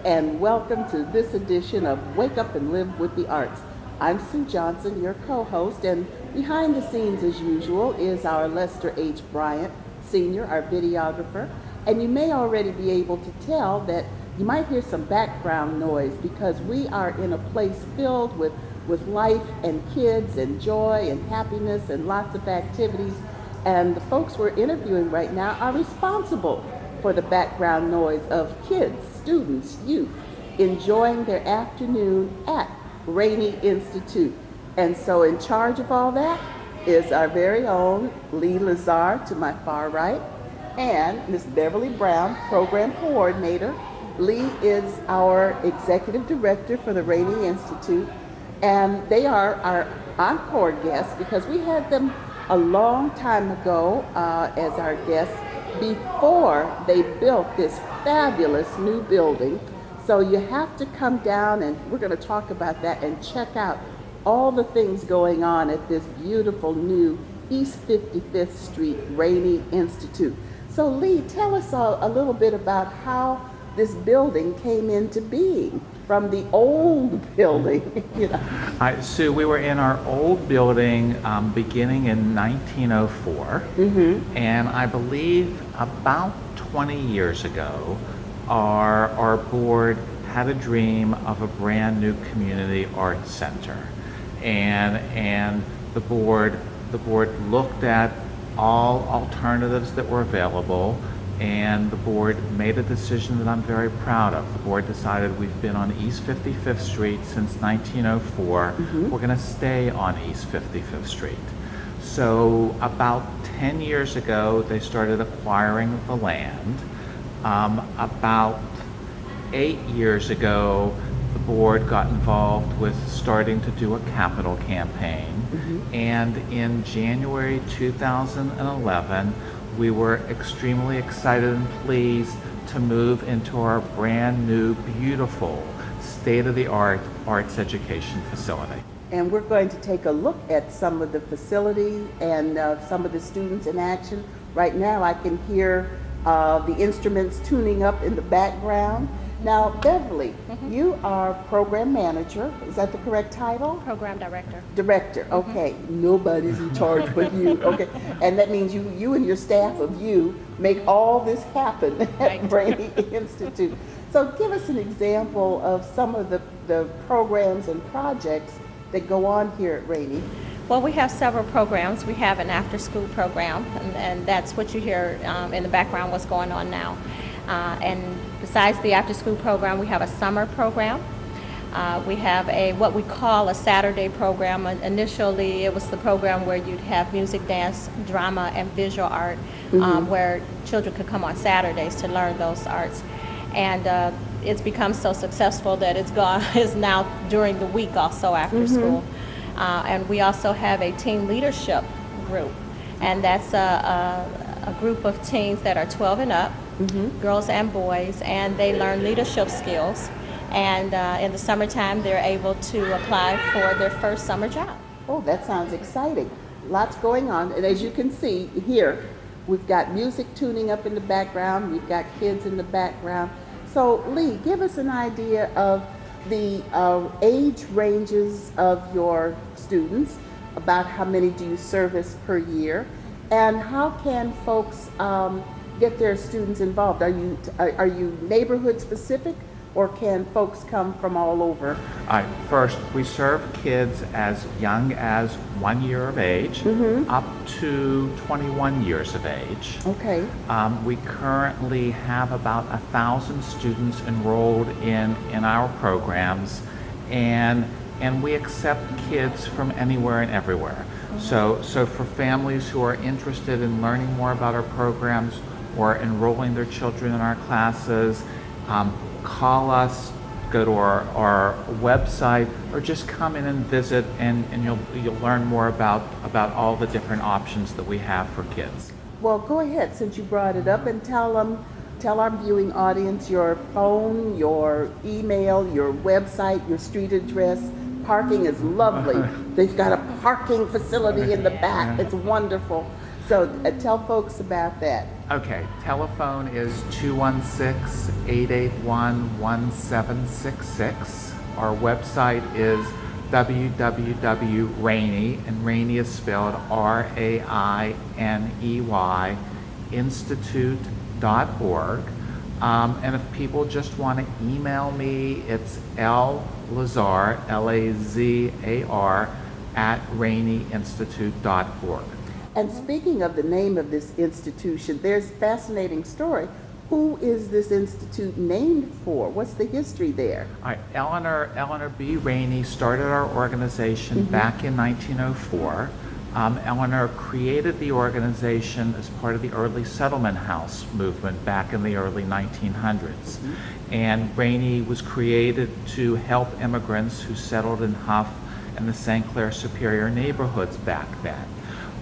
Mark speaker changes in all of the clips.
Speaker 1: and welcome to this edition of Wake Up and Live with the Arts. I'm Sue Johnson, your co-host, and behind the scenes as usual is our Lester H. Bryant, Sr., our videographer, and you may already be able to tell that you might hear some background noise because we are in a place filled with life and kids and joy and happiness and lots of activities, and the folks we're interviewing right now are responsible for the background noise of kids, students, youth, enjoying their afternoon at Rainey Institute. And so in charge of all that is our very own Lee Lazar to my far right, and Miss Beverly Brown, program coordinator. Lee is our executive director for the Rainey Institute, and they are our encore guests because we had them a long time ago as our guests before they built this fabulous new building. So you have to come down, and we're going to talk about that and check out all the things going on at this beautiful new East 55th Street Rainey Institute. So Lee, tell us a little bit about how this building came into being from the old building.
Speaker 2: Sue, we were in our old building beginning in 1904, and I believe about 20 years ago, our board had a dream of a brand new community arts center, and the board looked at all alternatives that were available. And the board made a decision that I'm very proud of. The board decided we've been on East 55th Street since 1904. We're going to stay on East 55th Street. So about 10 years ago, they started acquiring the land. About 8 years ago, the board got involved with starting to do a capital campaign. And in January 2011, we were extremely excited and pleased to move into our brand new, beautiful, state-of-the-art arts education facility.
Speaker 1: And we're going to take a look at some of the facility and some of the students in action. Right now I can hear the instruments tuning up in the background. Now, Beverly, you are program manager. Is that the correct title?
Speaker 3: Program director.
Speaker 1: Director, okay. Nobody's in charge but you. Okay, and that means you and your staff of you make all this happen at Rainey Institute. So give us an example of some of the programs and projects that go on here at Rainey.
Speaker 3: Well, we have several programs. We have an after-school program, and that's what you hear in the background, what's going on now. And besides the after-school program, we have a summer program. We have what we call a Saturday program. Initially, it was the program where you'd have music, dance, drama, and visual art, where children could come on Saturdays to learn those arts. And it's become so successful that it's now during the week also after school. And we also have a teen leadership group, and that's a group of teens that are 12 and up, girls and boys, and they learn leadership skills. And in the summertime, they're able to apply for their first summer job.
Speaker 1: Oh, that sounds exciting. Lots going on. And as you can see here, we've got music tuning up in the background. We've got kids in the background. So, Lee, give us an idea of the age ranges of your students, about how many do you service per year, and how can folks get their students involved? Are you neighborhood specific, or can folks come from all over?
Speaker 2: First, we serve kids as young as 1 year of age up to 21 years of age.
Speaker 1: Okay.
Speaker 2: We currently have about 1,000 students enrolled in our programs, and we accept kids from anywhere and everywhere. So for families who are interested in learning more about our programs or enrolling their children in our classes, call us, go to our website, or just come in and visit, and you'll learn more about all the different options that we have for kids.
Speaker 1: Well, go ahead, since you brought it up, and tell our viewing audience your phone, your email, your website, your street address. Parking is lovely. They've got a parking facility in the back. It's wonderful. So tell folks about that.
Speaker 2: Okay, telephone is 216-881-1766. Our website is www.rainey, and Rainey is spelled R-A-I-N-E-Y, institute.org. And if people just want to email me, it's Lazar, Lazar, at raineyinstitute.org.
Speaker 1: And speaking of the name of this institution, there's a fascinating story. Who is this institute named for? What's the history there?
Speaker 2: All right, Eleanor B. Rainey started our organization back in 1904. Eleanor created the organization as part of the early settlement house movement back in the early 1900s. And Rainey was created to help immigrants who settled in Huff and the St. Clair Superior neighborhoods back then.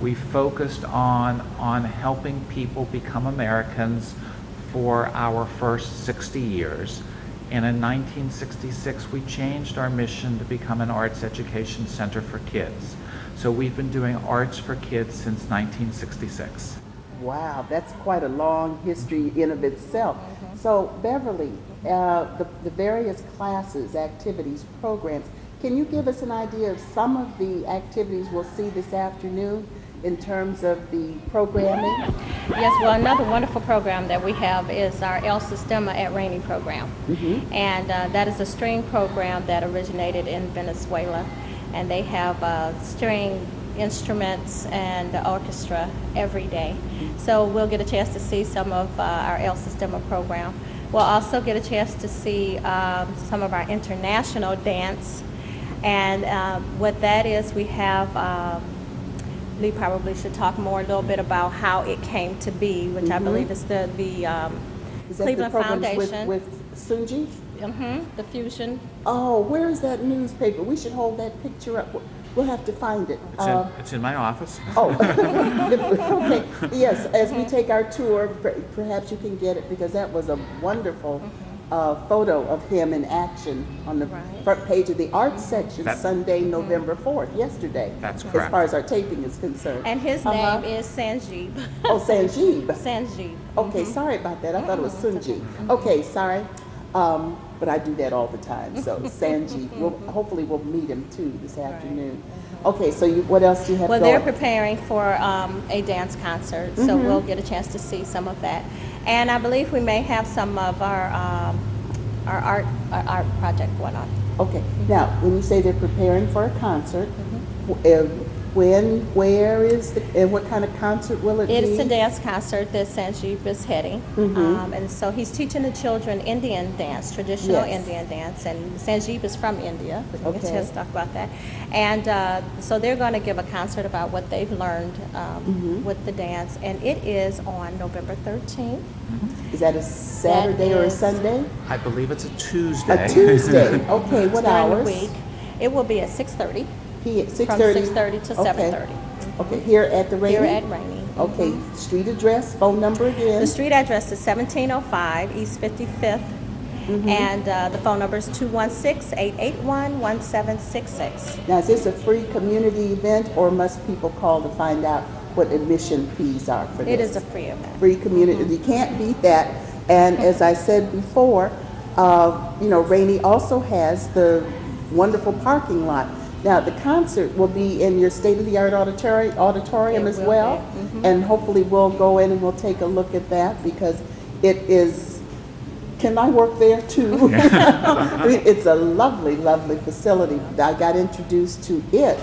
Speaker 2: We focused on helping people become Americans for our first 60 years. And in 1966, we changed our mission to become an arts education center for kids. So we've been doing arts for kids since 1966.
Speaker 1: Wow, that's quite a long history in of itself. So Beverly, the various classes, activities, programs, can you give us an idea of some of the activities we'll see this afternoon in terms of the programming?
Speaker 3: Yes, well, another wonderful program that we have is our El Sistema at Rainey program. And that is a string program that originated in Venezuela. And they have string instruments and the orchestra every day. So we'll get a chance to see some of our El Sistema program. We'll also get a chance to see some of our international dance. And what that is, we have Lee probably should talk more a little bit about how it came to be, which I believe is the Cleveland Foundation.
Speaker 1: With Sanji?
Speaker 3: The fusion.
Speaker 1: Oh, where is that newspaper? We should hold that picture up. We'll have to find it.
Speaker 2: It's in my office.
Speaker 1: Oh, okay. Yes, as we take our tour, perhaps you can get it, because that was a wonderful photo of him in action on the front page of the arts section, Sunday, November 4th, yesterday.
Speaker 2: That's correct.
Speaker 1: As far as our taping is concerned.
Speaker 3: And his name is Sanji.
Speaker 1: Oh, Sanji.
Speaker 3: Sanji.
Speaker 1: Okay, sorry about that. I thought it was Sanji. Okay, sorry. But I do that all the time. So Sanji, hopefully we'll meet him too this afternoon. Okay, so what else do you have
Speaker 3: Well,
Speaker 1: going?
Speaker 3: they're preparing for a dance concert, so we'll get a chance to see some of that. And I believe we may have some of our art project going on.
Speaker 1: Okay, now when you say they're preparing for a concert, when, where is and what kind of concert will it be?
Speaker 3: It's a dance concert that Sanjeev is heading, and so he's teaching the children Indian dance, traditional Indian dance, and Sanjeev is from India. We can get a chance to talk about that. And so they're going to give a concert about what they've learned with the dance, and it is on November 13th.
Speaker 1: Is that a Saturday or a Sunday?
Speaker 2: I believe it's a Tuesday.
Speaker 1: A Tuesday. Okay, what
Speaker 3: during
Speaker 1: hours?
Speaker 3: the week. It will be at 6:30.
Speaker 1: 6:30?
Speaker 3: From 6:30 to 7:30.
Speaker 1: Okay, here at the Rainey?
Speaker 3: Here at Rainey.
Speaker 1: Okay, street address, phone number again?
Speaker 3: The street address is 1705 East 55th, and the phone number is 216-881-1766.
Speaker 1: Now, is this a free community event, or must people call to find out what admission fees are for this?
Speaker 3: It is a free event.
Speaker 1: Free community. You can't beat that. And as I said before, Rainey also has the wonderful parking lot. Now, the concert will be in your state-of-the-art auditorium as well, and hopefully we'll go in and we'll take a look at that, because it is, can I work there too? I mean, it's a lovely, lovely facility. I got introduced to it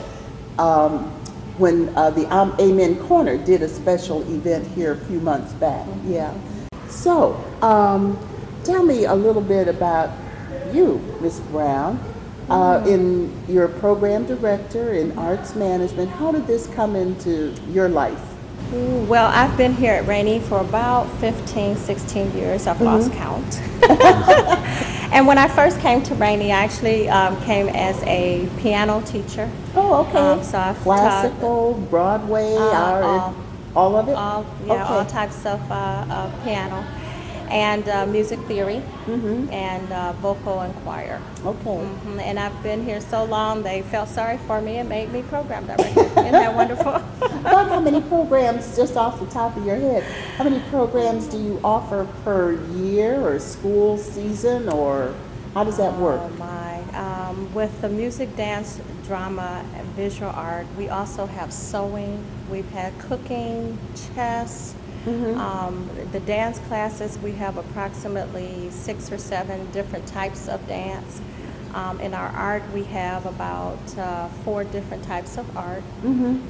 Speaker 1: when the Amen Corner did a special event here a few months back. Yeah. So, tell me a little bit about you, Ms. Brown. In your program director in arts management, how did this come into your life?
Speaker 3: Well, I've been here at Rainey for about 15, 16 years. I've lost count. And when I first came to Rainey, I actually came as a piano teacher.
Speaker 1: Oh, okay.
Speaker 3: So I've
Speaker 1: classical, Broadway, all of it?
Speaker 3: all types of piano. and music theory, and vocal and choir.
Speaker 1: Okay.
Speaker 3: And I've been here so long, they felt sorry for me and made me program director. Isn't that wonderful?
Speaker 1: About how many programs, just off the top of your head, how many programs do you offer per year or school season, or how does that work?
Speaker 3: Oh my. With the music, dance, drama, and visual art, we also have sewing. We've had cooking, chess. The dance classes, we have approximately 6 or 7 different types of dance. In our art, we have about 4 different types of art.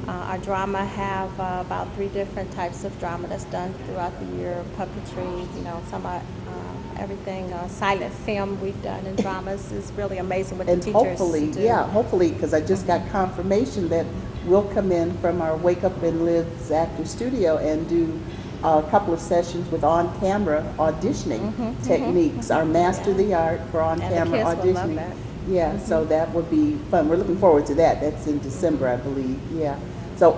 Speaker 3: Our drama have about 3 different types of drama that's done throughout the year. Puppetry, everything. Silent film we've done in dramas is really amazing what the teachers do.
Speaker 1: Hopefully, because I just got confirmation that we'll come in from our Wake Up and Live's actor studio and do a couple of sessions with on-camera auditioning techniques. Our master the art for on-camera auditioning.
Speaker 3: Will love that.
Speaker 1: Yeah, so that would be fun. We're looking forward to that. That's in December, I believe. Yeah. So,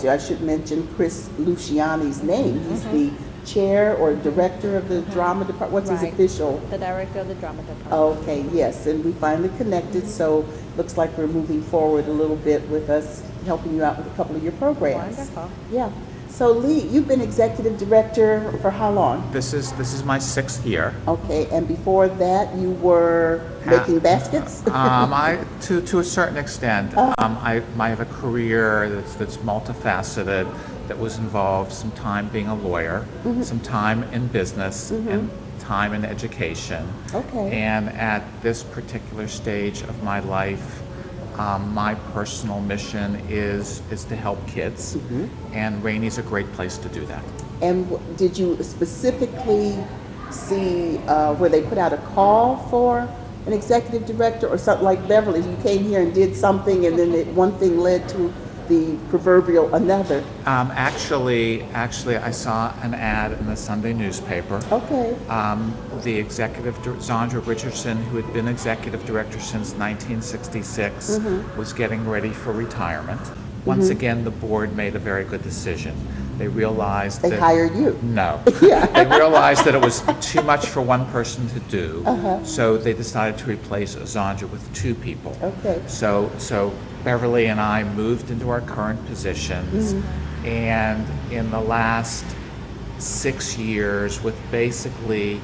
Speaker 1: I should mention Chris Luciani's name. He's the chair or director of the drama department. What's his official?
Speaker 3: The director of the drama department.
Speaker 1: Okay, yes, and we finally connected, so looks like we're moving forward a little bit with us helping you out with a couple of your programs.
Speaker 3: Wonderful.
Speaker 1: Yeah. So Lee, you've been executive director for how long?
Speaker 2: This is my 6th year.
Speaker 1: Okay, and before that you were making baskets?
Speaker 2: To a certain extent. I have a career that's multifaceted, that was involved some time being a lawyer, some time in business, and time in education.
Speaker 1: Okay.
Speaker 2: And at this particular stage of my life, my personal mission is to help kids, and Rainey's a great place to do that.
Speaker 1: And did you specifically see where they put out a call for an executive director, or something like Beverly? You came here and did something, and then one thing led to the proverbial another.
Speaker 2: Actually, I saw an ad in the Sunday newspaper.
Speaker 1: Okay.
Speaker 2: The executive, Zandra Richardson, who had been executive director since 1966, was getting ready for retirement. Once again, the board made a very good decision. They realized
Speaker 1: they hired you.
Speaker 2: No.
Speaker 1: Yeah.
Speaker 2: They realized that it was too much for one person to do, so they decided to replace Zandra with 2 people.
Speaker 1: Okay.
Speaker 2: So Beverly and I moved into our current positions, and in the last 6 years, with basically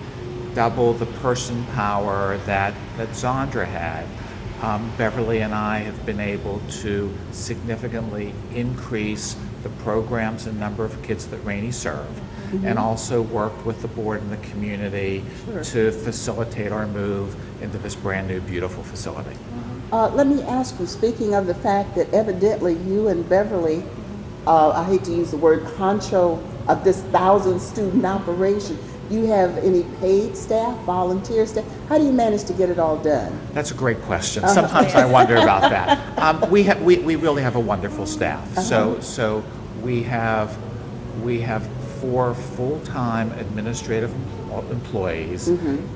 Speaker 2: double the person power that Zandra had, Beverly and I have been able to significantly increase the programs and number of kids that Rainey served, and also worked with the board and the community to facilitate our move into this brand new beautiful facility.
Speaker 1: Let me ask you, speaking of the fact that evidently you and Beverly, I hate to use the word honcho of this 1,000-student operation, do you have any paid staff, volunteer staff? How do you manage to get it all done?
Speaker 2: That's a great question. Sometimes I wonder about that. We really have a wonderful staff. So we have 4 full-time administrative employees,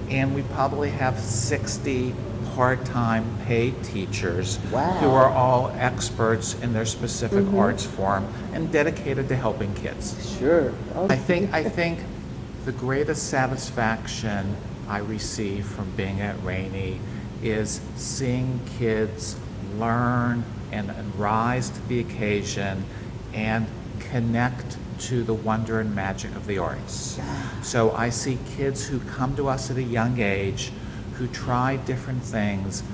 Speaker 2: and we probably have 60 part-time paid teachers who are all experts in their specific arts form and dedicated to helping kids.
Speaker 1: Sure. Okay.
Speaker 2: I think the greatest satisfaction I receive from being at Rainey is seeing kids learn and rise to the occasion and connect to the wonder and magic of the arts. So I see kids who come to us at a young age, who try different things,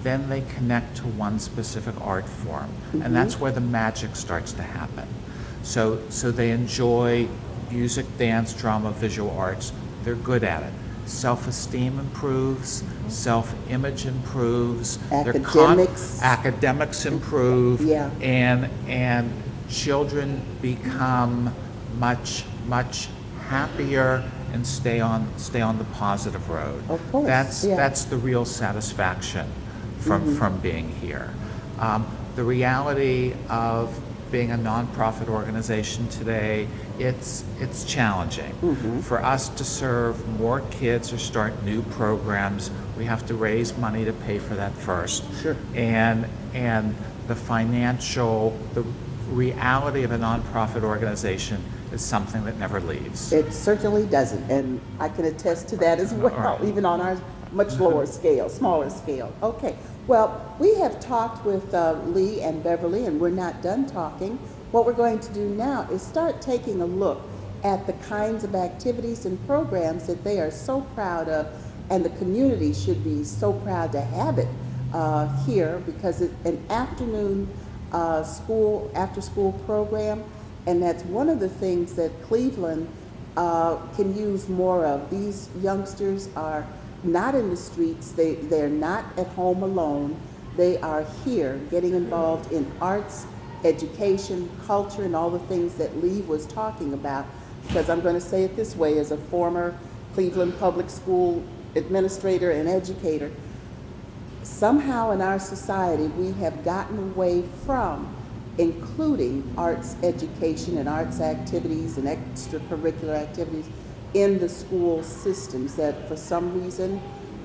Speaker 2: then they connect to one specific art form, and that's where the magic starts to happen. So they enjoy music, dance, drama, visual arts. They're good at it. Self-esteem improves, self-image improves, academics improve, and children become much happier and stay on the positive road.
Speaker 1: Of course,
Speaker 2: that's the real satisfaction from being here. The reality of being a nonprofit organization today, it's challenging. For us to serve more kids or start new programs, we have to raise money to pay for that first.
Speaker 1: Sure.
Speaker 2: And the reality of a nonprofit organization is something that never leaves.
Speaker 1: It certainly doesn't, and I can attest to that as well,
Speaker 2: Right.
Speaker 1: even on our much lower scale, smaller scale. Okay, well, we have talked with Lee and Beverly, and we're not done talking. What we're going to do now is start taking a look at the kinds of activities and programs that they are so proud of, and the community should be so proud to have it here, because it's an afternoon after-school program, and that's one of the things that Cleveland can use more of. These youngsters are not in the streets. They're not at home alone. They are here getting involved in arts, education, culture, and all the things that Lee was talking about. Because I'm going to say it this way, as a former Cleveland public school administrator and educator, somehow in our society we have gotten away from including arts education and arts activities and extracurricular activities in the school systems, that for some reason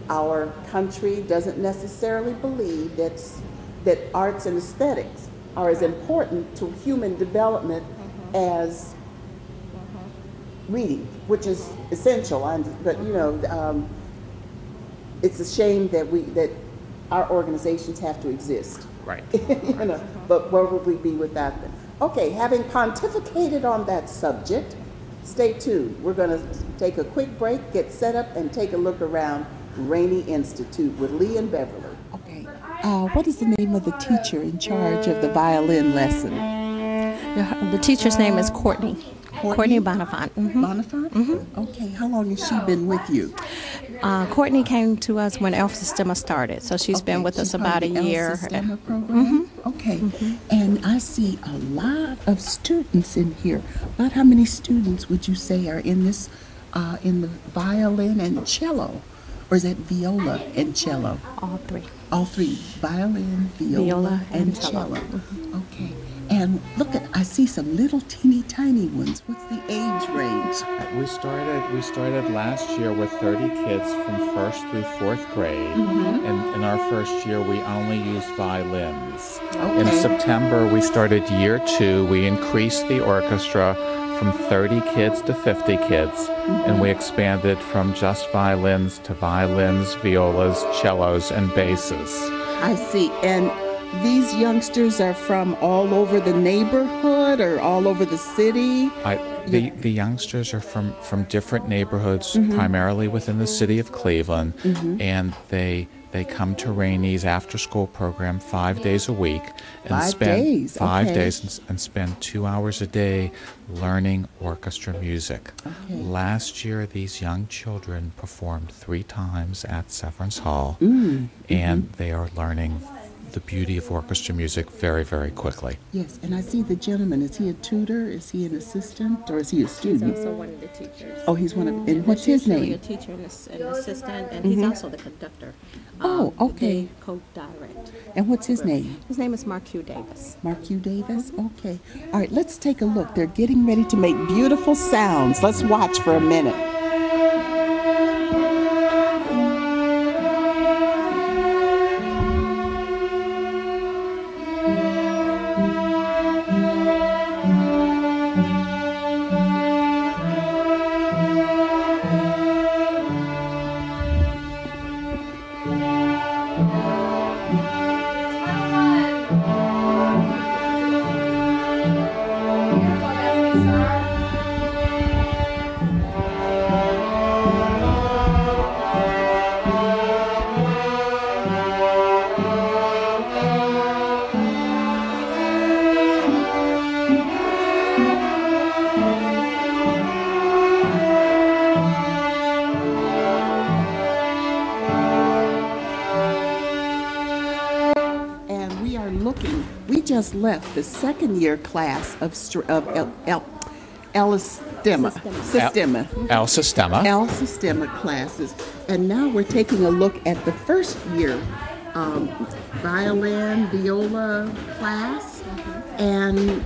Speaker 1: our country doesn't necessarily believe that arts and aesthetics are as important to human development as reading, which is essential. But you know, it's a shame that our organizations have to exist.
Speaker 2: Right.
Speaker 1: You know, but where would we be without them? Okay, having pontificated on that subject, stay tuned. We're going to take a quick break, get set up, and take a look around Rainey Institute with Lee and Beverly. Okay, what is the name of the teacher in charge of the violin lesson?
Speaker 3: The teacher's name is Courtney. Courtney Bonifant.
Speaker 1: Bonifant? Okay, how long has she been with you?
Speaker 3: Courtney came to us when Alpha Systema started, so she's been with us about a year.
Speaker 1: Alpha Systema program? Okay, and I see a lot of students in here. About how many students would you say are in this, in the violin and cello? Or is that viola and cello?
Speaker 3: All three.
Speaker 1: All three, violin, viola and cello. Okay. And look I see some little teeny tiny ones. What's the age range?
Speaker 2: We started last year with 30 kids from 1st through 4th grade. And in our first year, we only used violins.
Speaker 1: Okay.
Speaker 2: In September, we started year 2. We increased the orchestra from 30 kids to 50 kids. And we expanded from just violins to violins, violas, cellos, and basses.
Speaker 1: I see. And these youngsters are from all over the neighborhood or all over the city?
Speaker 2: The youngsters are from different neighborhoods, primarily within the city of Cleveland, and they come to Rainey's after-school program 5 days a week and spend 5 days and spend 2 hours a day learning orchestra music.
Speaker 1: Okay.
Speaker 2: Last year, these young children performed 3 times at Severance Hall, and they are learning the beauty of orchestra music very, very quickly.
Speaker 1: Yes, and I see the gentleman. Is he a tutor? Is he an assistant? Or is he a student?
Speaker 3: He's also one of the teachers.
Speaker 1: Oh, he's one of. And what's his name?
Speaker 3: A teacher and an assistant, and he's also the conductor.
Speaker 1: Oh, okay.
Speaker 3: They co-direct.
Speaker 1: And what's his name?
Speaker 3: His name is Mark Hugh Davis.
Speaker 1: Mark Hugh Davis? Okay. All right, let's take a look. They're getting ready to make beautiful sounds. Let's watch for a minute. We just left the second year class of L Sistema classes, and now we're taking a look at the first year violin, viola class. And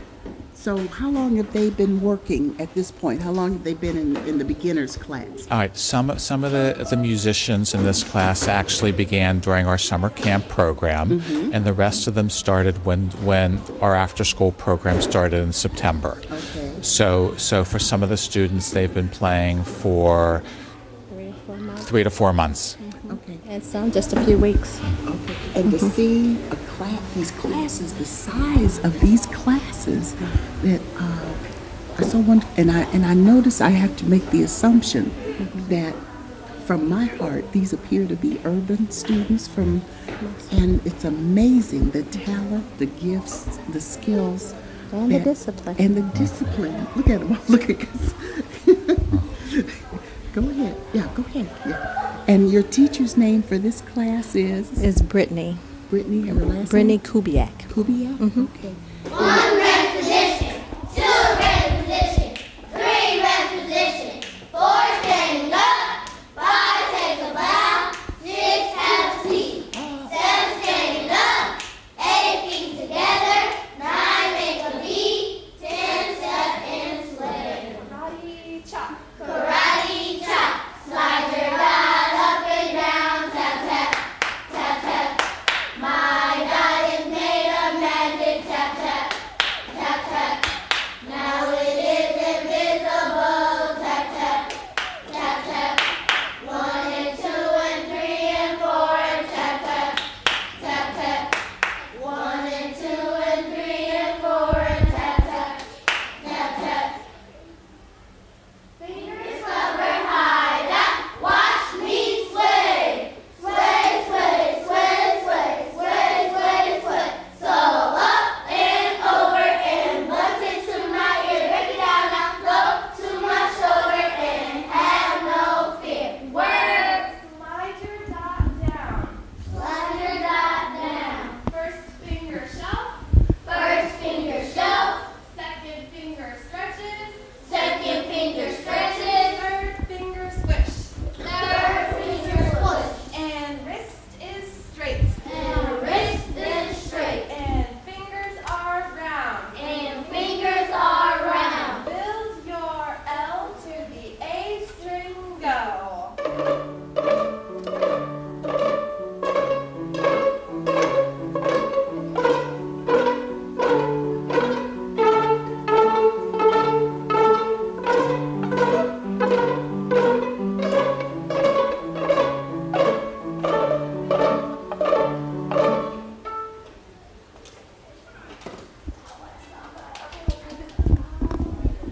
Speaker 1: so how long have they been working at this point? How long have they been in the beginner's class?
Speaker 2: All right, some of the musicians in this class actually began during our summer camp program, and the rest of them started when our after-school program started in September.
Speaker 1: Okay.
Speaker 2: So for some of the students, they've been playing for 3 to 4 months.
Speaker 1: Okay.
Speaker 3: And some just a few weeks.
Speaker 1: Okay. And to see these classes, the size of these classes that are so wonderful. And I notice I have to make the assumption that from my heart, these appear to be urban students and it's amazing the talent, the gifts, the skills.
Speaker 3: And the discipline.
Speaker 1: And the discipline. Look at them. Look at this. Go ahead. Yeah, go ahead. Yeah. And your teacher's name for this class is
Speaker 3: Brittany.
Speaker 1: Brittany, and her last
Speaker 3: Brittany
Speaker 1: name?
Speaker 3: Kubiak.
Speaker 1: Kubiak? Okay.
Speaker 4: 1 rest position, 2 rest position, 3 rest position, 4 standing up, 5 take a bow, 6 have a seat, 7 standing up, 8 feet together, 9 make a beat, 10 step and sway. Karate chop. Karate chop. Slide your dot up and down, tap tap, tap tap. My dot is made of magic, tap tap, tap tap. Now it is invisible, tap tap, tap tap. 1 and 2 and 3 and 4 and tap tap, tap tap. 1 and 2 and 3 and 4 and tap tap, tap tap. Fingers covered high, that watch me sway. Sway, sway, sway, sway, sway, sway, sway. So up and over and bust it to my ear. Break it down now, go to my shoulder and have no fear. Work.
Speaker 5: Slide your dot down.
Speaker 4: Slide your dot down.
Speaker 5: First finger shelf.
Speaker 4: First finger shelf.
Speaker 5: Second finger stretches.
Speaker 4: Second finger stretches.
Speaker 5: Third finger squish.
Speaker 4: Third finger push.
Speaker 5: And wrist is straight.
Speaker 4: And wrist is straight.
Speaker 5: And fingers are round.
Speaker 4: And fingers are round.
Speaker 5: Build your L to the A string, go.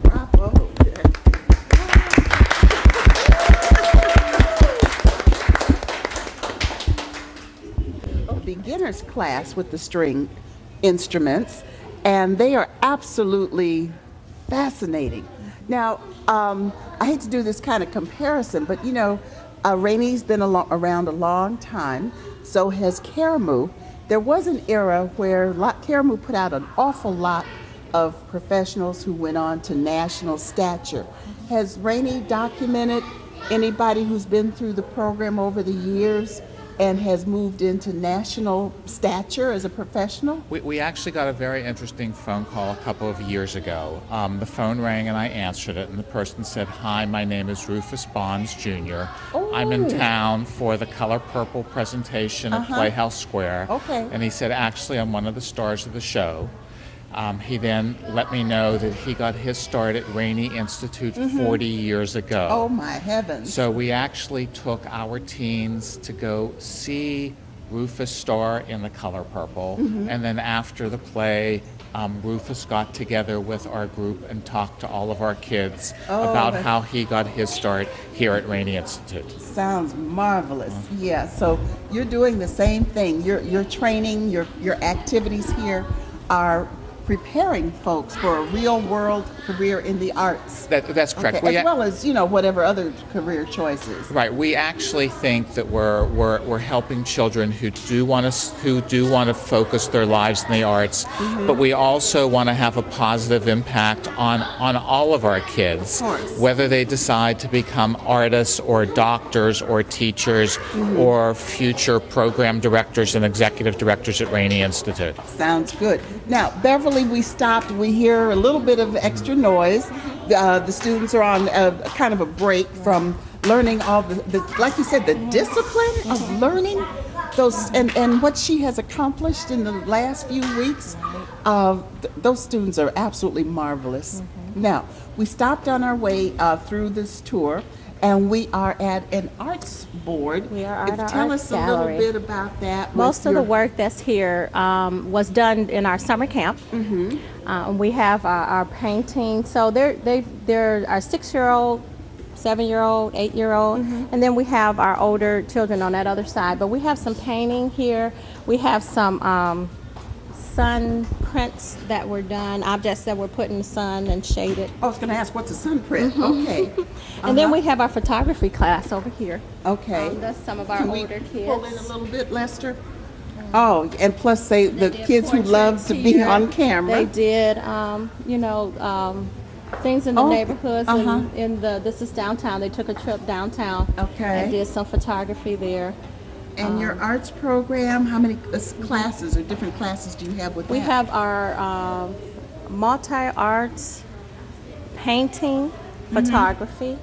Speaker 1: Bravo. Beginner's class with the string instruments, and they are absolutely fascinating. Now, I hate to do this kind of comparison, but you know, Rainey's been around a long time, so has Karamu. There was an era where Karamu put out an awful lot of professionals who went on to national stature. Has Rainey documented anybody who's been through the program over the years and has moved into national stature as a professional?
Speaker 2: We actually got a very interesting phone call a couple of years ago. The phone rang and I answered it, and the person said, "Hi, my name is Rufus Bonds Jr. I'm in town for the Color Purple presentation at Playhouse Square."
Speaker 1: Okay.
Speaker 2: And he said, "Actually, I'm one of the stars of the show." He then let me know that he got his start at Rainey Institute 40 years ago.
Speaker 1: Oh my heavens.
Speaker 2: So we actually took our teens to go see Rufus star in The Color Purple, and then after the play, Rufus got together with our group and talked to all of our kids about how he got his start here at Rainey Institute.
Speaker 1: Sounds marvelous. Yeah, so you're doing the same thing. Your training, your activities here are preparing folks for a real world career in the arts.
Speaker 2: That's correct.
Speaker 1: Okay, as well as, you know, whatever other career choices.
Speaker 2: Right. We actually think that we're helping children who do want to focus their lives in the arts, but we also want to have a positive impact on all of our kids,
Speaker 1: Of course.
Speaker 2: whether they decide to become artists or doctors or teachers or future program directors and executive directors at Rainey Institute.
Speaker 1: Sounds good. Now, Beverly, we stopped. We hear a little bit of extra noise. The students are on kind of a break from learning all the like you said, the discipline of learning those and what she has accomplished in the last few weeks. Those students are absolutely marvelous. Now, we stopped on our way through this tour, and we are at an arts board.
Speaker 3: We are at our
Speaker 1: Tell
Speaker 3: arts
Speaker 1: us
Speaker 3: gallery.
Speaker 1: a little bit about that.
Speaker 3: Most of the work that's here was done in our summer camp. We have our painting. So there are 6-year-old, 7-year-old, 8-year-old, and then we have our older children on that other side. But we have some painting here. We have some sun prints that were done, objects that were put in the sun and shaded.
Speaker 1: I was going to ask, what's a sun print? Okay.
Speaker 3: And then we have our photography class over here.
Speaker 1: Okay.
Speaker 3: That's some of our
Speaker 1: Can we
Speaker 3: older kids.
Speaker 1: pull in a little bit, Lester? Oh, and plus the kids who love to be
Speaker 3: here.
Speaker 1: on camera.
Speaker 3: They did, things in the neighborhoods. And this is downtown. They took a trip downtown.
Speaker 1: Okay.
Speaker 3: And did some photography there.
Speaker 1: And your arts program, how many classes or different classes do you have with
Speaker 3: We
Speaker 1: that?
Speaker 3: have our multi-arts, painting, photography.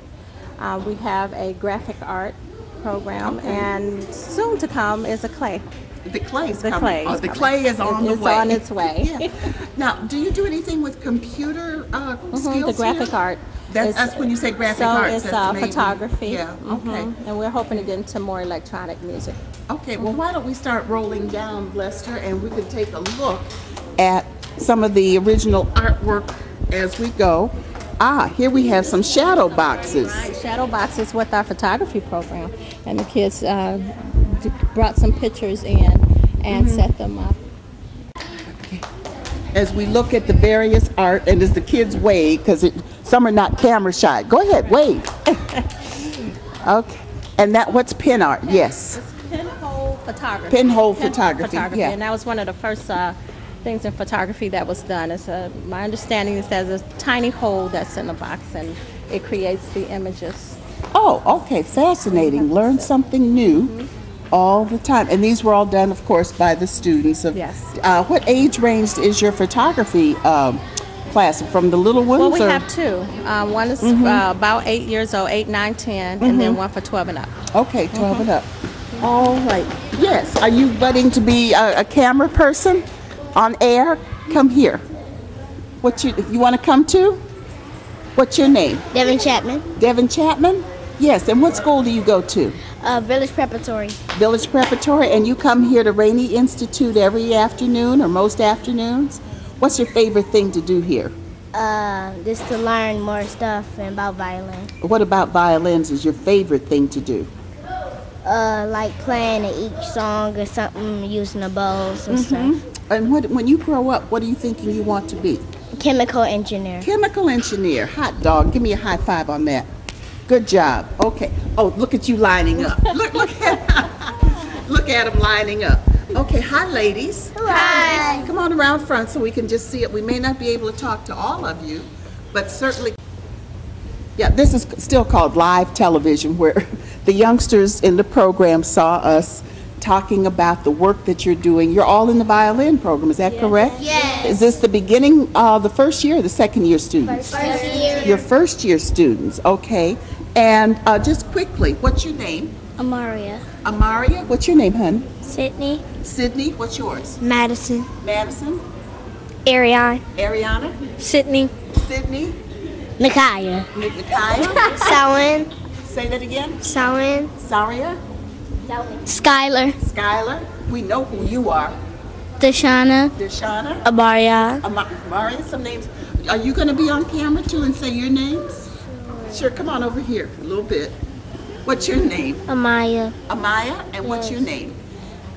Speaker 3: We have a graphic art program, and soon to come is a clay.
Speaker 1: The clay's
Speaker 3: The
Speaker 1: coming.
Speaker 3: clay
Speaker 1: Oh,
Speaker 3: is
Speaker 1: the
Speaker 3: coming.
Speaker 1: clay is on the
Speaker 3: It's
Speaker 1: way.
Speaker 3: on its way.
Speaker 1: Yeah. Now, do you do anything with computer skills
Speaker 3: The graphic
Speaker 1: here?
Speaker 3: art.
Speaker 1: That's when you say graphic arts.
Speaker 3: It's
Speaker 1: that's maybe-
Speaker 3: photography.
Speaker 1: Yeah, okay.
Speaker 3: And we're hoping to get into more electronic music.
Speaker 1: Okay, well, why don't we start rolling down, Lester, and we can take a look at some of the original artwork as we go. Here we have some shadow boxes.
Speaker 3: Shadow boxes with our photography program. And the kids brought some pictures in and set them up.
Speaker 1: As we look at the various art, and as the kids wave, because some are not camera shy. Go ahead, wave. Okay, and what's pin art? Yes.
Speaker 3: Pinhole photography.
Speaker 1: Pinhole photography, yeah.
Speaker 3: And that was one of the first things in photography that was done. My understanding is there's a tiny hole that's in the box, and it creates the images.
Speaker 1: Oh, okay, fascinating. Learn something new all the time. And these were all done, of course, by the students.
Speaker 3: Yes.
Speaker 1: What age range is your photography class? From the little ones?
Speaker 3: Well, we
Speaker 1: or?
Speaker 3: have two. One is about 8 years old, 8, 9, 10, and then one for 12 and up.
Speaker 1: Okay, 12 and up. All right. Yes. Are you budding to be a camera person on air? Come here. You want to come too? What's your name?
Speaker 4: Devin Chapman,
Speaker 1: Devin Chapman? Yes. And what school do you go to?
Speaker 4: Village Preparatory.
Speaker 1: Village Preparatory. And you come here to Rainey Institute every afternoon or most afternoons? What's your favorite thing to do here?
Speaker 4: Just to learn more stuff about violin.
Speaker 1: What about violins is your favorite thing to do?
Speaker 4: Like playing each song or something, using the bows and stuff.
Speaker 1: And when you grow up, what are you thinking you want to be?
Speaker 4: Chemical engineer.
Speaker 1: Chemical engineer. Hot dog. Give me a high five on that. Good job. Okay. Oh, look at you lining up. Look at them lining up. Okay. Hi, ladies.
Speaker 4: Hi.
Speaker 1: Come on around front so we can just see it. We may not be able to talk to all of you, but certainly. Yeah, this is still called live television, where the youngsters in the program saw us talking about the work that you're doing. You're all in the violin program, is that correct?
Speaker 4: Yes.
Speaker 1: Is this the beginning, the first year or the second year students?
Speaker 4: First year.
Speaker 1: Your first year students, okay. And just quickly, what's your name?
Speaker 4: Amaria.
Speaker 1: Amaria, what's your name, hon?
Speaker 4: Sydney.
Speaker 1: Sydney, what's yours?
Speaker 4: Madison.
Speaker 1: Madison?
Speaker 4: Ariane.
Speaker 1: Ariana?
Speaker 4: Sydney.
Speaker 1: Sydney?
Speaker 4: Micaiah.
Speaker 1: Micaiah?
Speaker 4: Selwyn.
Speaker 1: Say that again.
Speaker 4: Selwyn.
Speaker 1: Saria?
Speaker 4: Skylar.
Speaker 1: Skylar? We know who you are.
Speaker 4: Deshana.
Speaker 1: Deshana?
Speaker 4: Amaria.
Speaker 1: Amaria, some names. Are you going to be on camera too and say your names? Sure, come on over here a little bit. What's your name?
Speaker 4: Amaya.
Speaker 1: Amaya, and what's your name?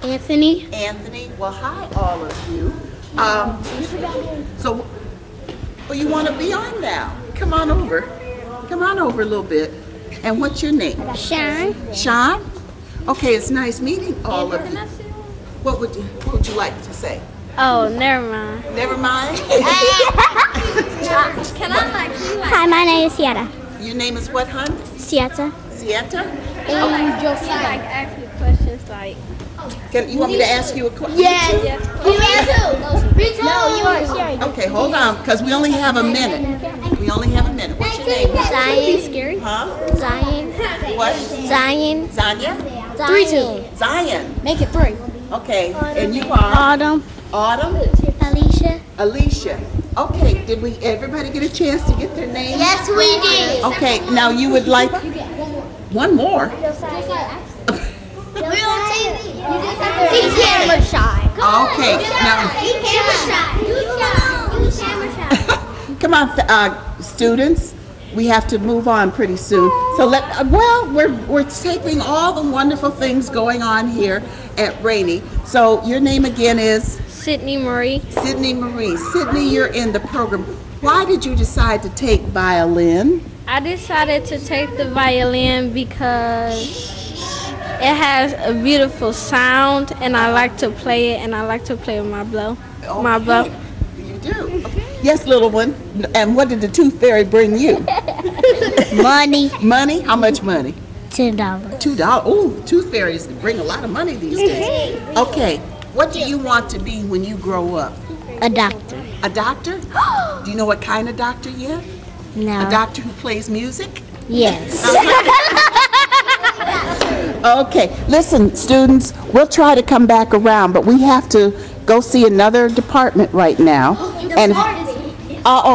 Speaker 4: Anthony.
Speaker 1: Anthony. Well, hi, all of you. So, well, you want to be on now? Come on over. Come on over a little bit. And what's your name?
Speaker 4: Sharon.
Speaker 1: Sean? Okay, it's nice meeting all of you. What would you like to say?
Speaker 4: Oh, never mind.
Speaker 1: Never mind.
Speaker 4: Hi, my name is Sierra.
Speaker 1: Your name is what, hon?
Speaker 4: Sieta.
Speaker 1: Sieta?
Speaker 4: And Josiah.
Speaker 5: Like asking questions like.
Speaker 1: You want me to ask you a question?
Speaker 4: Yeah. Me too. No, you are Sierra.
Speaker 1: Okay, hold on, because we only have a minute. We only have a minute. What's your name?
Speaker 4: Zion.
Speaker 1: Huh?
Speaker 4: Zion.
Speaker 1: What?
Speaker 4: Zion.
Speaker 1: Zanya?
Speaker 4: 3-2.
Speaker 1: Zion.
Speaker 4: Make it 3.
Speaker 1: Okay, and you are?
Speaker 4: Autumn.
Speaker 1: Autumn?
Speaker 4: Alicia.
Speaker 1: Alicia. Okay, did everybody get a chance to get their name?
Speaker 4: Yes, we did.
Speaker 1: Okay, now you would like one more.
Speaker 4: We're on TV. He's camera shy.
Speaker 1: Okay, now
Speaker 4: He's camera shy. He's camera shy.
Speaker 1: come on, students. We have to move on pretty soon. So we're taping all the wonderful things going on here at Rainey. So your name again is?
Speaker 6: Sydney Marie.
Speaker 1: Sydney Marie. Sydney, you're in the program. Why did you decide to take violin?
Speaker 6: I decided to take the violin because it has a beautiful sound, and I like to play it, and I like to play with my bow. My bow.
Speaker 1: You do? Okay. Yes, little one. And what did the tooth fairy bring you?
Speaker 4: Money.
Speaker 1: Money? How much money?
Speaker 4: $2.
Speaker 1: $2. Ooh, tooth fairies bring a lot of money these days. Okay. What do you want to be when you grow up?
Speaker 4: A doctor.
Speaker 1: A doctor? Do you know what kind of doctor yet?
Speaker 4: No.
Speaker 1: A doctor who plays music?
Speaker 4: Yes.
Speaker 1: Okay, listen, students, we'll try to come back around, but we have to go see another department right now. And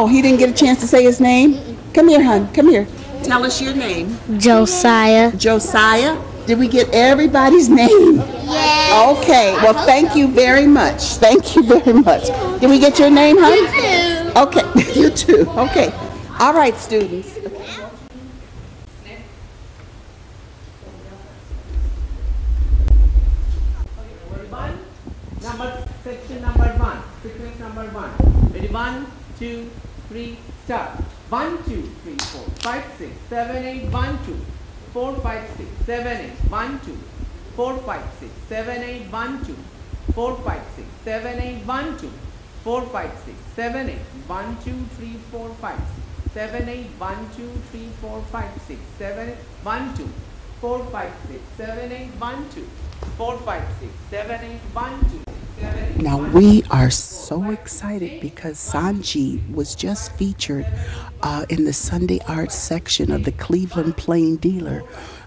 Speaker 1: he didn't get a chance to say his name? Come here, hon, come here. Tell us your name.
Speaker 4: Josiah.
Speaker 1: Josiah? Did we get everybody's name?
Speaker 4: Yes.
Speaker 1: Okay, well, thank you very much. Thank you very much. Did we get your name, hon?
Speaker 4: You too.
Speaker 1: Okay, you too. Okay. All right, students.
Speaker 7: Section number 1, sequence number 1. Ready? 1, 2, 3, start. 1, 2, 3, 4, 5, 6, 7, 8, 1, 2, 4, 5, 6, 7, 8, 1, 2, 4, 5, 6, 7, 8, 1, 2, 4, 5, 6, 7, 8, 1, 2, 4, 5, 6, 7, 8, 1, 2, 3, 4, 5, 6, 7, 8, 1, 2, 3, 4, 5, 6, 7, 8, 1, 2, 4, 5, 6, 7, 8, 1, 2, 4, 5, 6, 7, 8, 1, 2.
Speaker 1: Now we are so excited because Sanji was just featured in the Sunday Arts section of the Cleveland Plain Dealer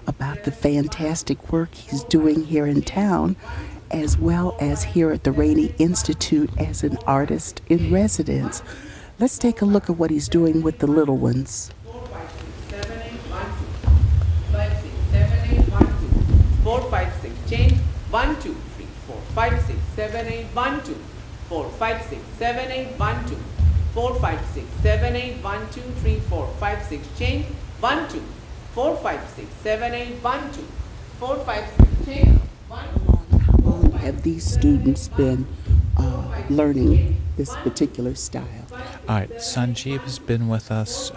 Speaker 1: about the fantastic work he's doing here in town, as well as here at the Rainey Institute as an artist in residence. Let's take a look at what he's doing with the little ones.
Speaker 7: 4, 5, 6, 7, 8, 1, 2, 5, 6, 7, 8, 1, 2, 4, 5, 6, change, 1, 2, 3, 4, 5, 6, 7, 8, 1, 2, 4, 5, 6, 7, 8, 1, 2, 4, 5, 6, 7, 8, 1, 2, 3, 4, 5, 6, change, 1, 2, 4, 5, 6, 7, 8, 1, 2, 4, 5, 6, change, 1, 2.
Speaker 1: How long have these students been learning this particular style?
Speaker 2: All right, Sanji has been with us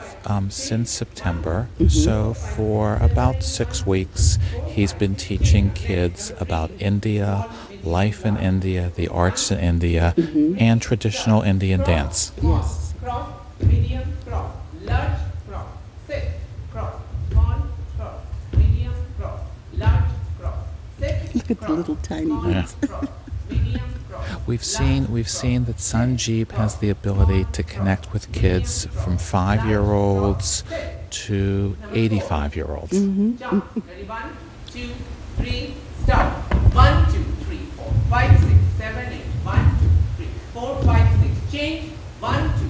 Speaker 2: since September. So for about 6 weeks, he's been teaching kids about India, life in India, the arts in India, and traditional Indian dance.
Speaker 1: Yes.
Speaker 7: Cross, medium, cross, large, cross, sit, cross, small, cross, medium, cross, large, cross, sit,
Speaker 1: Look at the little tiny ones.
Speaker 7: cross, medium, cross.
Speaker 2: We've seen that Sanjeev has the ability to connect with kids from 5-year-olds to 85-year-olds.
Speaker 7: Jump. Ready? 1, 2, 3, start. 1, 2, 3, 4, 5, 6, 7, 8, 1, 2, 3, 4, 5, 6, change. 1, 2, 3,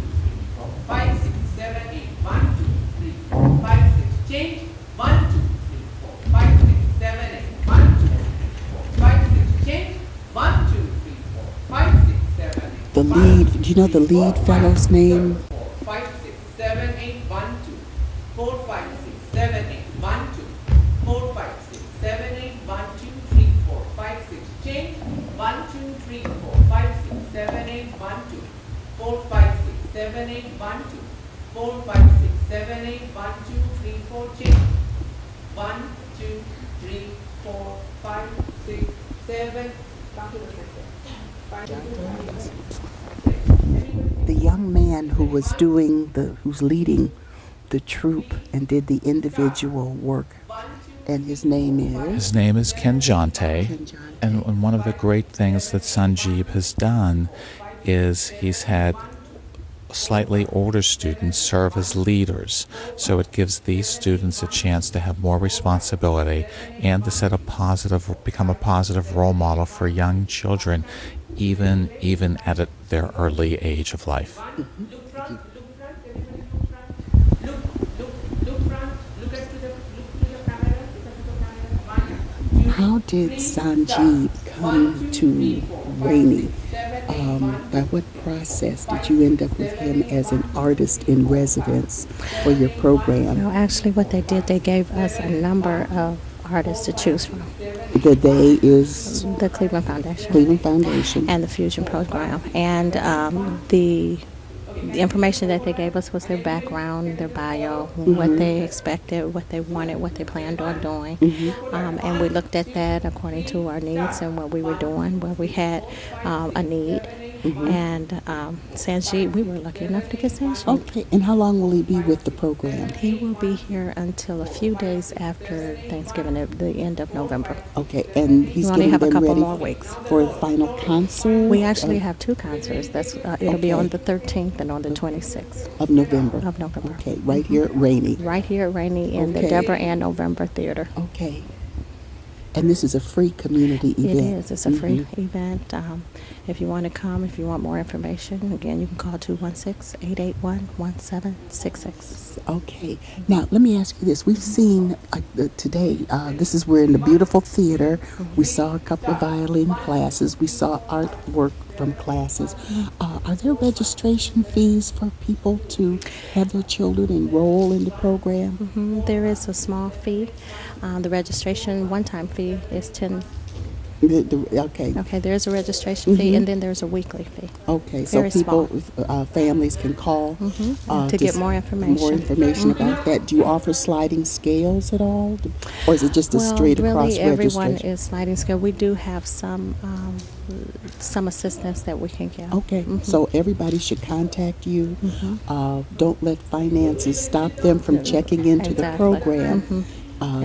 Speaker 7: 4, 5, 6, 7, 8, 1, 2, 3, 4, 5, 6, change. 1, 2, 3, 4, 5, 6, 7, 8, 1, 2, 3, 4, 5, 6, change. 1, 2, 3, 4, 5, 6, 7, 8.
Speaker 1: The lead, do you know the lead fellow's name?
Speaker 7: 5, 6, 7, 8, 1, 2, 4, 5, 6, 7, 8, 1, 2, 4, 5, 6, 7, 8, 1, 2, 3, 4, 5, 6, change. 1, 2, 3, 4, 5, 6, 7, 8, 1, 2, 4, 5, 6, 7, 8, 1, 2, 4, 5, 6, 7, 8, 1, 2, 3, 4, change. 1, 2, 3, 4, 5, 6, 7, down to the center. 5, 6, 7.
Speaker 1: The young man who was who's leading the troupe and did the individual work, and his name is?
Speaker 2: His name is Kenjante, and one of the great things that Sanjeev has done is he's had slightly older students serve as leaders. So it gives these students a chance to have more responsibility and to become a positive role model for young children, even at their early age of life.
Speaker 7: Look front, everybody look front. Look front, look to the camera,
Speaker 1: How did Sanji come to Rainey? By what process did you end up with him as an artist in residence for your program?
Speaker 3: No, actually what they did, they gave us a number of artists to choose from.
Speaker 1: The they is
Speaker 3: The Cleveland Foundation.
Speaker 1: Cleveland Foundation.
Speaker 3: And the Fusion program. And the information that they gave us was their background, their bio, what they expected, what they wanted, what they planned on doing. And we looked at that according to our needs and what we were doing, where we had a need. And Sanji, we were lucky enough to get Sanji.
Speaker 1: Okay, and how long will he be with the program?
Speaker 3: He will be here until a few days after Thanksgiving, at the end of November.
Speaker 1: Okay, and he's
Speaker 3: We only
Speaker 1: getting
Speaker 3: have a
Speaker 1: them
Speaker 3: couple
Speaker 1: ready
Speaker 3: more weeks.
Speaker 1: for the final concert?
Speaker 3: We actually have two concerts. It'll be
Speaker 1: Okay.
Speaker 3: on the 13th and on the 26th
Speaker 1: of November.
Speaker 3: of November.
Speaker 1: Okay, right here at Rainey.
Speaker 3: Right here at Rainey in the
Speaker 1: Okay.
Speaker 3: Deborah Ann November Theater.
Speaker 1: Okay. And this is a free community event.
Speaker 3: It is. It's a free event. If you want to come, if you want more information, again, you can call 216-881-1766.
Speaker 1: Okay. Now, let me ask you this. We've seen today, we're in the beautiful theater. We saw a couple of violin classes. We saw artwork from classes. Are there registration fees for people to have their children enroll in the program?
Speaker 3: There is a small fee. The registration one-time fee is $10.
Speaker 1: Okay.
Speaker 3: Okay, there's a registration fee, and then there's a weekly fee.
Speaker 1: Okay, so
Speaker 3: Very
Speaker 1: people,
Speaker 3: small.
Speaker 1: families can call
Speaker 3: To get more information.
Speaker 1: More information about that. Do you offer sliding scales at all, or is it just a straight across
Speaker 3: really, everyone
Speaker 1: registration?
Speaker 3: is sliding scale. We do have some assistance that we can give.
Speaker 1: Okay, so everybody should contact you. Don't let finances stop them from checking into the
Speaker 3: Exactly.
Speaker 1: program.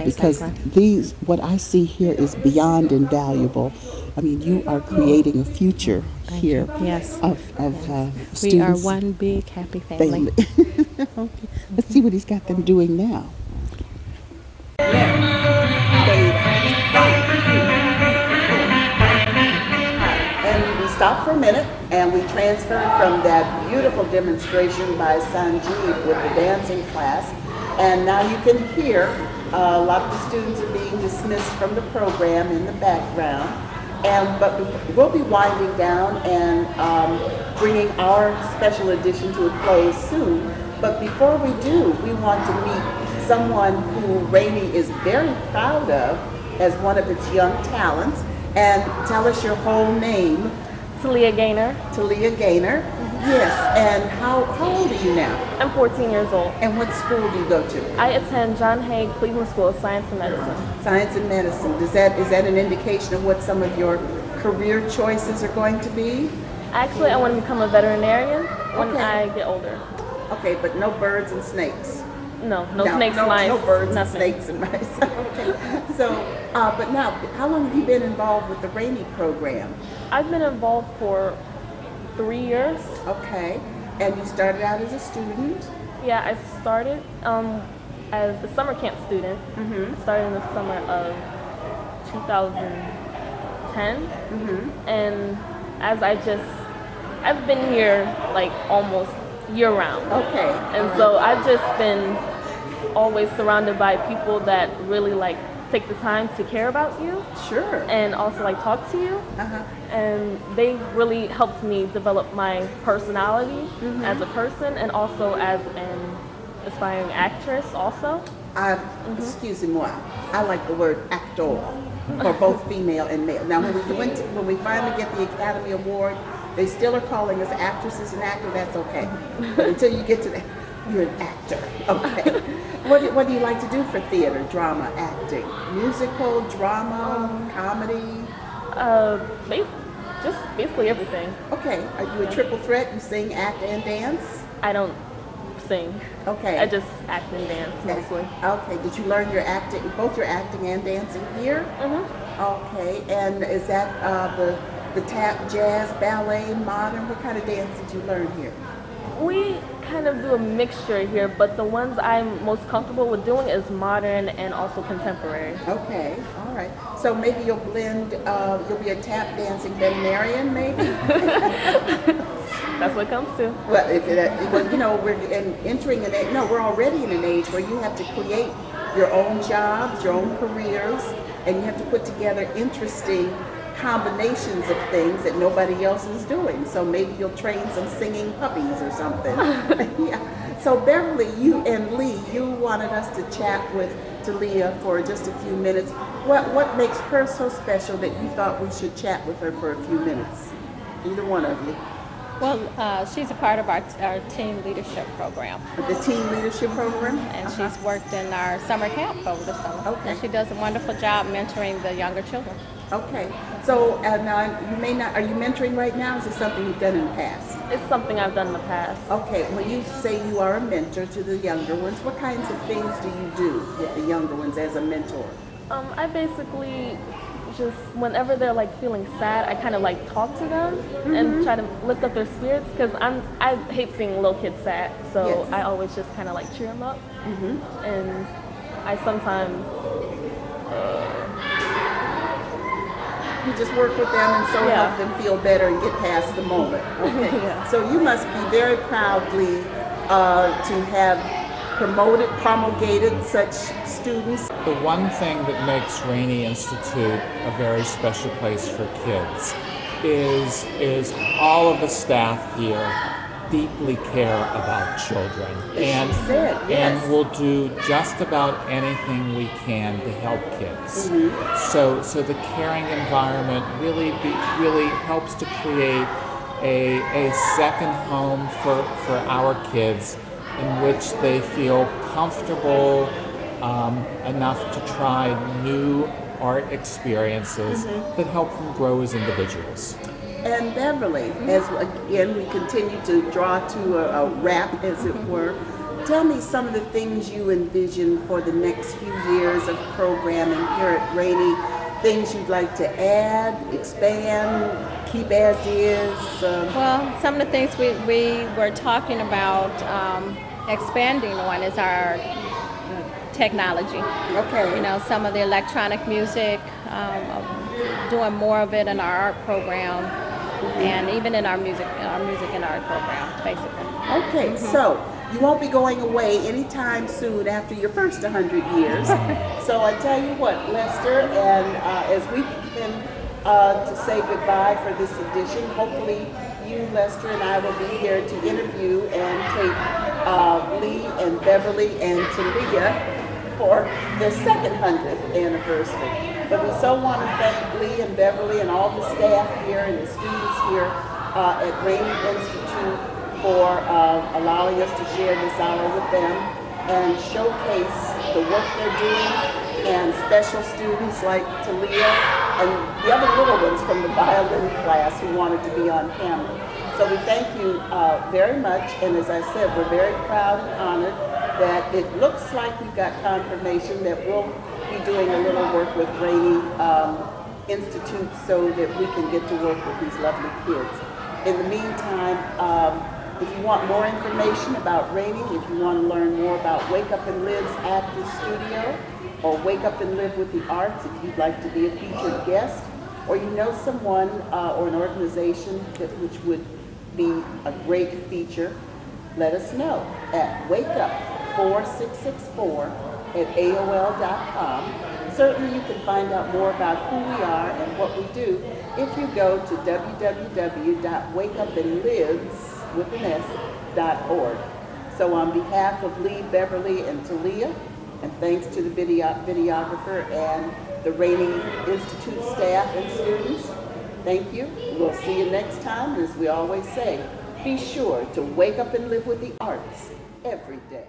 Speaker 1: Because
Speaker 3: Exactly.
Speaker 1: what I see here is beyond invaluable. I mean, you are creating a future here
Speaker 3: Yes.
Speaker 1: of students.
Speaker 3: We are one big happy family.
Speaker 1: Okay. Let's see what he's got them doing now. And we stopped for a minute and we transferred from that beautiful demonstration by Sanji with the dancing class. And now you can hear a lot of the students are being dismissed from the program in the background. But we'll be winding down and bringing our special edition to a close soon. But before we do, we want to meet someone who Rainey is very proud of as one of its young talents. And tell us your whole name.
Speaker 8: Talia Gaynor.
Speaker 1: Talia Gaynor. Yes, and how old are you now?
Speaker 8: I'm 14 years old.
Speaker 1: And what school do you go to?
Speaker 8: I attend John Hay Cleveland School of Science and Medicine.
Speaker 1: Science and Medicine. Is that an indication of what some of your career choices are going to be?
Speaker 8: Actually, I want to become a veterinarian when
Speaker 1: Okay.
Speaker 8: I get older.
Speaker 1: Okay, but no birds and snakes.
Speaker 8: No snakes, mice,
Speaker 1: No birds
Speaker 8: nothing.
Speaker 1: and snakes and mice. Okay. So, but now, how long have you been involved with the Rainey program?
Speaker 8: I've been involved for 3 years.
Speaker 1: Okay. And you started out as a student?
Speaker 8: Yeah, I started as a summer camp student. Started in the summer of 2010. And as I've been here like almost year round.
Speaker 1: Okay.
Speaker 8: And so I've just been always surrounded by people that really like take the time to care about you
Speaker 1: Sure.
Speaker 8: and also like talk to you. And they really helped me develop my personality as a person and also as an aspiring actress also.
Speaker 1: Excuse-moi, I like the word actor for both female and male. Now, when we finally get the Academy Award, they still are calling us actresses and actors. That's okay. But until you get to that, you're an actor. Okay. What do you like to do for theater, drama, acting? Musical, drama, comedy?
Speaker 8: Just basically everything.
Speaker 1: Okay. Are you a triple threat? You sing, act, and dance?
Speaker 8: I don't sing.
Speaker 1: Okay.
Speaker 8: I just act and dance mostly.
Speaker 1: Okay. Did you learn both your acting and dancing here? Okay. And is that the tap, jazz, ballet, modern? What kind of dance did you learn here?
Speaker 8: We kind of do a mixture here, but the ones I'm most comfortable with doing is modern and also contemporary.
Speaker 1: Okay, all right. So maybe you'll blend, you'll be a tap dancing veterinarian, maybe?
Speaker 8: That's what it comes to.
Speaker 1: Well, we're entering an age. No, we're already in an age where you have to create your own jobs, your own careers, and you have to put together interesting combinations of things that nobody else is doing. So maybe you'll train some singing puppies or something. Yeah. So Beverly, you and Lee, you wanted us to chat with Talia for just a few minutes. What makes her so special that you thought we should chat with her for a few minutes? Either one of you.
Speaker 3: Well, she's a part of our team leadership program.
Speaker 1: The team leadership program?
Speaker 3: And she's worked in our summer camp over the summer.
Speaker 1: Okay.
Speaker 3: And she does a wonderful job mentoring the younger children.
Speaker 1: Okay. So now you may not, are you mentoring right now? Is it something you've done in the past?
Speaker 8: It's something I've done in the past.
Speaker 1: Okay. When you say you are a mentor to the younger ones, what kinds of things do you do with the younger ones as a mentor?
Speaker 8: I basically just, whenever they're like feeling sad, I kind of like talk to them and try to lift up their spirits, because I hate seeing little kids sad, so
Speaker 1: Yes.
Speaker 8: I always just kind of like cheer them up. And I sometimes
Speaker 1: You just work with them and so
Speaker 8: Yeah.
Speaker 1: help them feel better and get past the moment. Okay.
Speaker 8: Yeah.
Speaker 1: So you must be very proudly to have promulgated such students.
Speaker 2: The one thing that makes Rainey Institute a very special place for kids is all of the staff here deeply care about children, and will do just about anything we can to help kids. So the caring environment really helps to create a second home for our kids, in which they feel comfortable enough to try new art experiences that help them grow as individuals.
Speaker 1: And Beverly, as again we continue to draw to a wrap, as it were, tell me some of the things you envision for the next few years of programming here at Rainey, things you'd like to add, expand, keep as is.
Speaker 3: Well, some of the things we were talking about expanding on is our technology.
Speaker 1: Okay.
Speaker 3: You know, some of the electronic music, doing more of it in our art program, and even in our music and art program, basically.
Speaker 1: Okay, so you won't be going away anytime soon after your first 100 years. So I tell you what, Lester, and as we begin to say goodbye for this edition, hopefully you, Lester, and I will be here to interview and take Lee and Beverly and Talia for their second 100th anniversary. But we so want to thank Lee and Beverly and all the staff here and the students here at Rainey Institute for allowing us to share this hour with them and showcase the work they're doing, and special students like Talia and the other little ones from the violin class who wanted to be on camera. So we thank you very much, and as I said, we're very proud and honored that it looks like we've got confirmation that we'll be doing a little work with Rainey Institute so that we can get to work with these lovely kids. In the meantime, if you want more information about Rainey, if you want to learn more about Wake Up and Live's active studio, or Wake Up and Live with the Arts, if you'd like to be a featured guest, or you know someone or an organization which would be a great feature, let us know at wakeup4664@aol.com. Certainly you can find out more about who we are and what we do if you go to www.wakeupandlives.org. So on behalf of Lee, Beverly, and Talia, and thanks to the videographer and the Rainey Institute staff and students, thank you. We'll see you next time. As we always say, be sure to wake up and live with the arts every day.